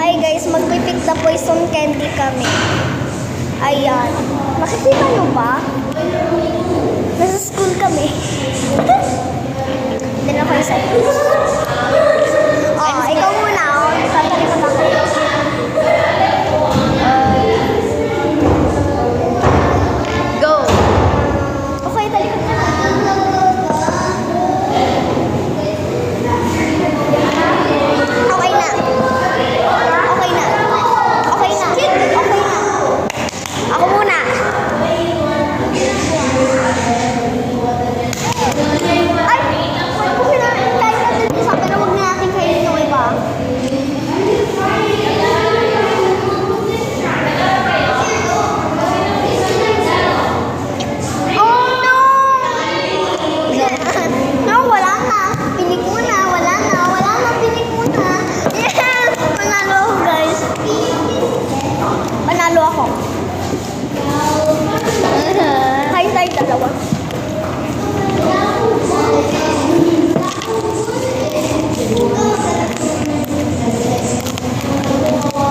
Hi guys, magpipik the poison candy kami. Ayan. Nakikita nyo ba? Nasa school kami. Hindi na kayo sa ikaw muna. Tatalikod ako. Go! Okay, talikod na. Okay na. Okay na. Okay na. Okay na. Ako muna. Ay! Okay na. Kahit natin sabi na huwag na natin kainin yung iba. Oh no! No, wala na. Pinik mo na. Wala na. Wala na. Pinik mo na. Yes! Panalo ako, guys. Panalo ako. Kain tayo dalawa.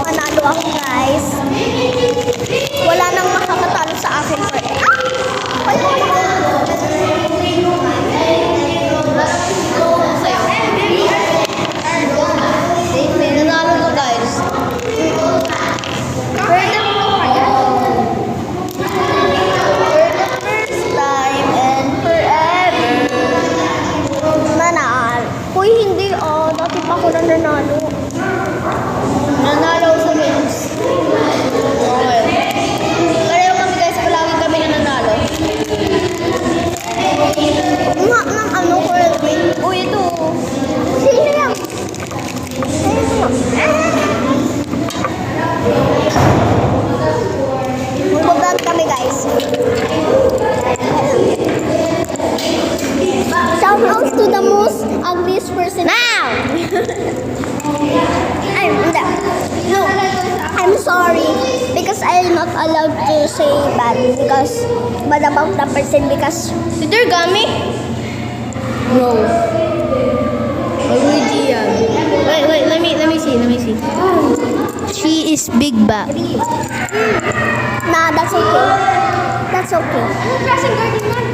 Panalo ako, guys. Wala nang makakatalo sa akin. Wala Nanalo ko, guys. For the first time and forever. Nanalo. Uy, hindi dati pa ako nanalo. Nanalo sa games. Okay. Pareho kami, guys. Palagi kami nanalo. Nga ng ano ko rin. Uy, ito. Sino yan? Magbablog kami, guys. Shout out to the most ugliest person. Now! Ay, hindi. No, I'm sorry because I'm not allowed to say bad about the person because Peter Gami? No. Luigi yan. Wait, let me see. She is big back. nah, that's okay. That's okay. Crossing guard yun.